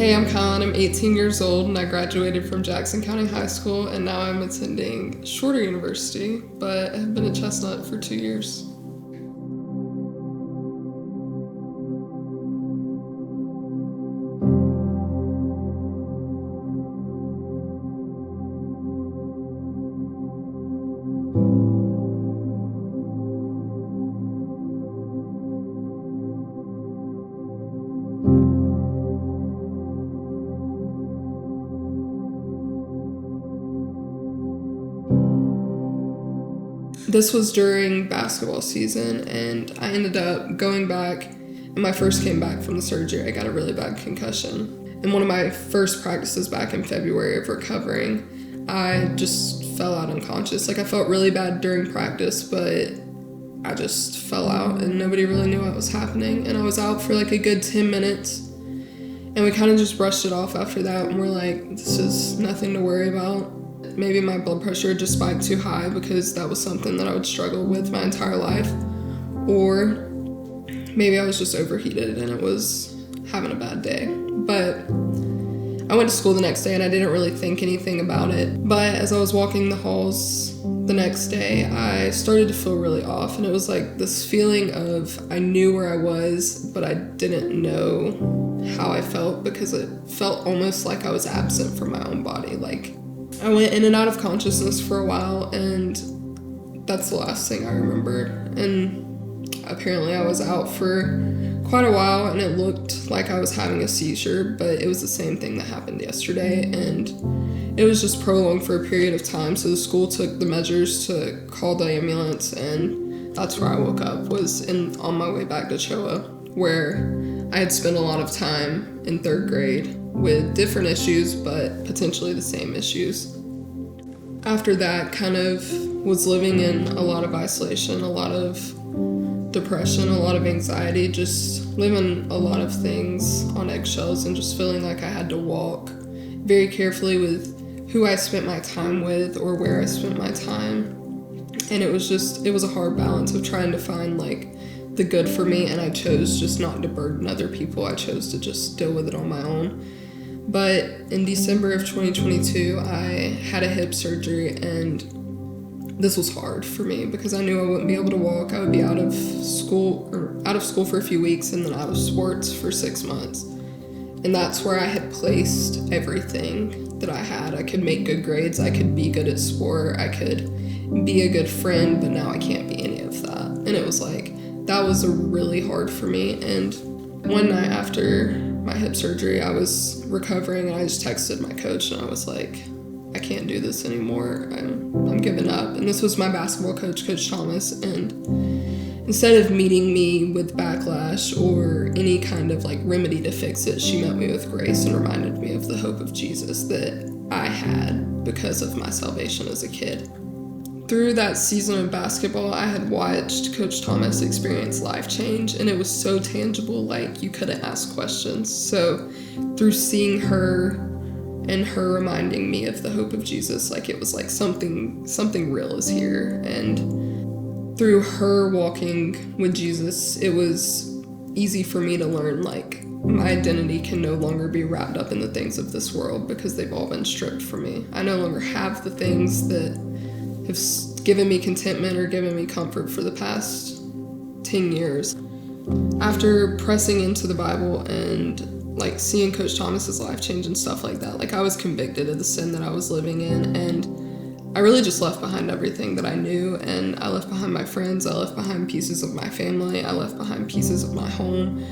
Hey, I'm Kylen. I'm 18 years old and I graduated from Jackson County High School, and now I'm attending Shorter University, but I've been at Chestnut for 2 years. This was during basketball season, and I ended up going back, and when I first came back from the surgery, I got a really bad concussion. And one of my first practices back in February of recovering, I just fell out unconscious. I felt really bad during practice, but I just fell out and nobody really knew what was happening. And I was out for a good 10 minutes, and we kind of just brushed it off after that, and we're like, this is nothing to worry about. Maybe my blood pressure just spiked too high because that was something that I would struggle with my entire life. Or maybe I was just overheated and it was having a bad day. But I went to school the next day and I didn't really think anything about it. But as I was walking the halls the next day, I started to feel really off. And it was like this feeling of I knew where I was, but I didn't know how I felt because it felt almost like I was absent from my own body. I went in and out of consciousness for a while, and that's the last thing I remember. And apparently I was out for quite a while, and it looked like I was having a seizure, but it was the same thing that happened yesterday, and it was just prolonged for a period of time. So the school took the measures to call the ambulance, and that's where I woke up, was on my way back to CHOA, where I had spent a lot of time in third grade with different issues, but potentially the same issues. After that, kind of was living in a lot of isolation, a lot of depression, a lot of anxiety, just living a lot of things on eggshells and just feeling like I had to walk very carefully with who I spent my time with or where I spent my time. And it was a hard balance of trying to find the good for me, and I chose just not to burden other people. I chose to just deal with it on my own. But in December of 2022, I had a hip surgery, and this was hard for me because I knew I wouldn't be able to walk. I would be out of school for a few weeks and then out of sports for 6 months. And that's where I had placed everything that I had. I could make good grades, I could be good at sport, I could be a good friend, but now I can't be any of that. And it was that was really hard for me. And one night after my hip surgery, I was recovering and I just texted my coach and I was like, I can't do this anymore. I'm giving up. And this was my basketball coach, Coach Thomas. And instead of meeting me with backlash or any kind of remedy to fix it, she met me with grace and reminded me of the hope of Jesus that I had because of my salvation as a kid. Through that season of basketball, I had watched Coach Thomas experience life change, and it was so tangible, you couldn't ask questions. So through seeing her and her reminding me of the hope of Jesus, it was something real is here. And through her walking with Jesus, it was easy for me to learn my identity can no longer be wrapped up in the things of this world because they've all been stripped from me. I no longer have the things that have given me contentment or given me comfort for the past 10 years. After pressing into the Bible and seeing Coach Thomas's life change and stuff like that, I was convicted of the sin that I was living in, and I really just left behind everything that I knew, and I left behind my friends, I left behind pieces of my family, I left behind pieces of my home,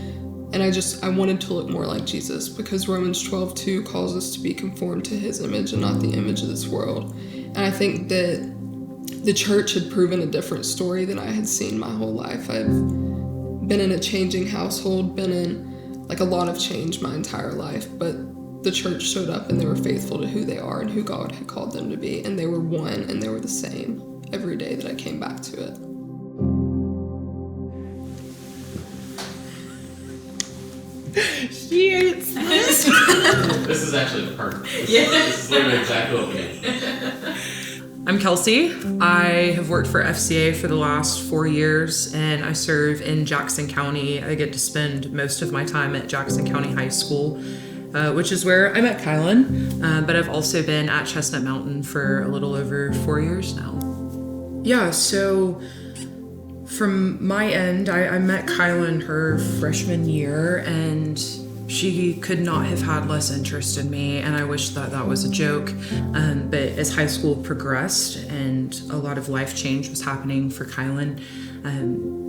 and I wanted to look more like Jesus because Romans 12:2 calls us to be conformed to his image and not the image of this world. And I think that the church had proven a different story than I had seen my whole life. I've been in a changing household, been in a lot of change my entire life, but the church showed up and they were faithful to who they are and who God had called them to be, and they were one and they were the same every day that I came back to it. She hates this. This is actually the part. This is literally exactly what we need. I'm Kelsey. I have worked for FCA for the last 4 years, and I serve in Jackson County. I get to spend most of my time at Jackson County High School which is where I met Kylen, but I've also been at Chestnut Mountain for a little over 4 years now. Yeah, so from my end, I met Kylen her freshman year, and she could not have had less interest in me, and I wish that was a joke. But as high school progressed and a lot of life change was happening for Kylen,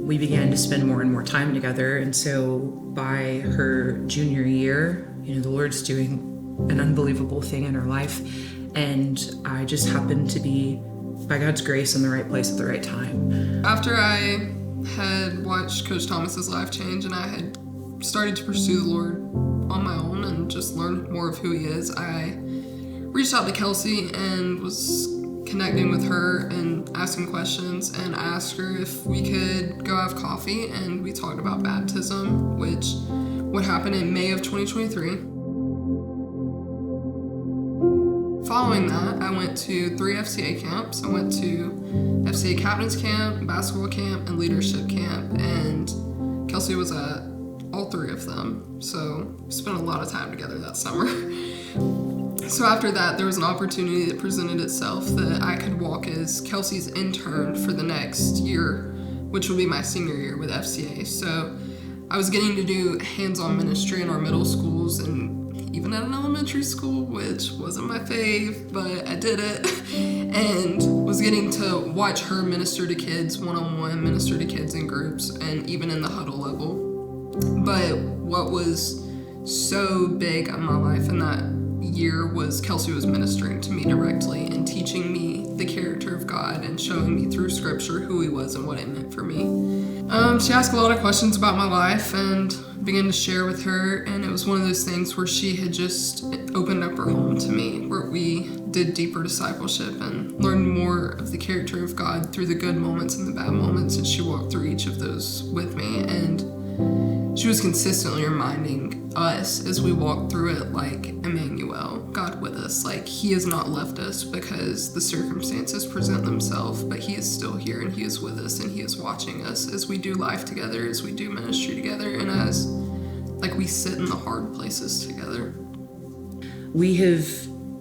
we began to spend more and more time together. And so by her junior year, the Lord's doing an unbelievable thing in her life, and I just happened to be, by God's grace, in the right place at the right time. After I had watched Coach Thomas's life change and I had started to pursue the Lord on my own and just learn more of who he is, I reached out to Kelsey and was connecting with her and asking questions, and I asked her if we could go have coffee, and we talked about baptism, which would happen in May of 2023. Following that, I went to 3 FCA camps. I went to FCA Captain's Camp, Basketball Camp, and Leadership Camp, and Kelsey was at all 3 of them, so we spent a lot of time together that summer. So after that, there was an opportunity that presented itself that I could walk as Kelsey's intern for the next year, which will be my senior year with FCA. So I was getting to do hands-on ministry in our middle schools and even at an elementary school, which wasn't my fave, but I did it, and was getting to watch her minister to kids one-on-one, minister to kids in groups, and even in the huddle level. But what was so big in my life in that year was Kelsey was ministering to me directly and teaching me the character of God and showing me through scripture who he was and what it meant for me. She asked a lot of questions about my life and began to share with her, and it was one of those things where she had just opened up her home to me, where we did deeper discipleship and learned more of the character of God through the good moments and the bad moments, and she walked through each of those with me, and she was consistently reminding us as we walked through it, like, Emmanuel, God with us. Like, he has not left us because the circumstances present themselves, but he is still here and he is with us and he is watching us as we do life together, as we do ministry together, and as, like, we sit in the hard places together. We have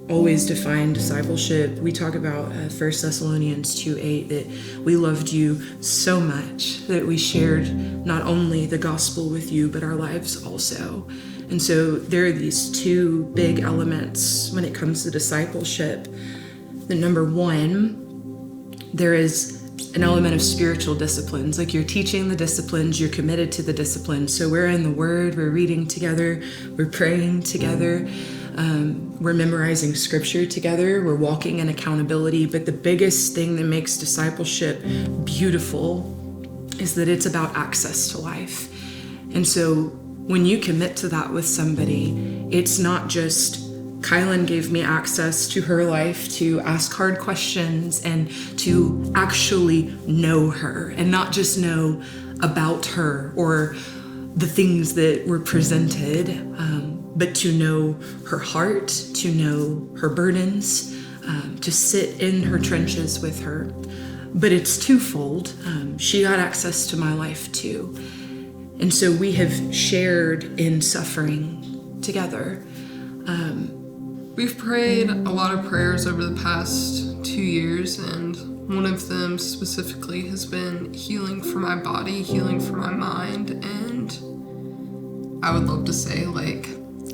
always defined discipleship. We talk about 1 Thessalonians 2:8, that we loved you so much that we shared not only the gospel with you, but our lives also. And so there are these 2 big elements when it comes to discipleship. The number 1, there is an element of spiritual disciplines. Like, you're teaching the disciplines, you're committed to the disciplines. So we're in the Word, we're reading together, we're praying together, we're memorizing scripture together, we're walking in accountability. But the biggest thing that makes discipleship beautiful is that it's about access to life. And so when you commit to that with somebody, it's not just Kylen gave me access to her life to ask hard questions and to actually know her, and not just know about her or the things that were presented, but to know her heart, to know her burdens, to sit in her trenches with her. But it's twofold. She got access to my life too. And so we have shared in suffering together. We've prayed a lot of prayers over the past 2 years, and one of them specifically has been healing for my body, healing for my mind, and I would love to say, like,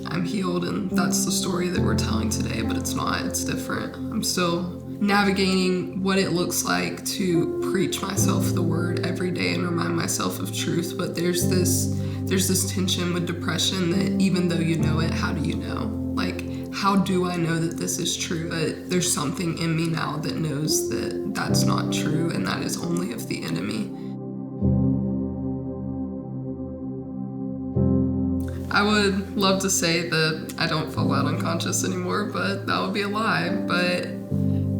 I'm healed and that's the story that we're telling today, but it's not. It's different. I'm still navigating what it looks like to preach myself the word every day and remind myself of truth, but there's this tension with depression that even though you know it, how do you know? Like, how do I know that this is true? But there's something in me now that knows that that's not true, and that is only of the enemy. I would love to say that I don't fall out unconscious anymore, but that would be a lie. But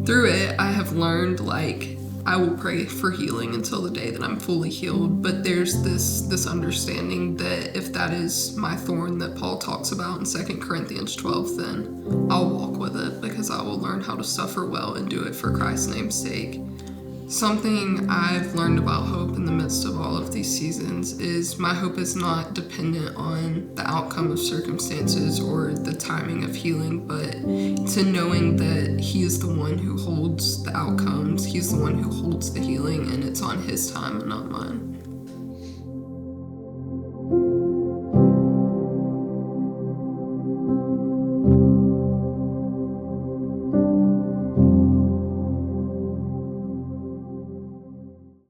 through it, I have learned, like, I will pray for healing until the day that I'm fully healed. But there's this understanding that if that is my thorn that Paul talks about in 2 Corinthians 12, then I'll walk with it, because I will learn how to suffer well and do it for Christ's name's sake. Something I've learned about hope in the midst of all of these seasons is my hope is not dependent on the outcome of circumstances or the timing of healing, but to knowing that He is the one who holds the outcomes, He's the one who holds the healing, and it's on His time and not mine.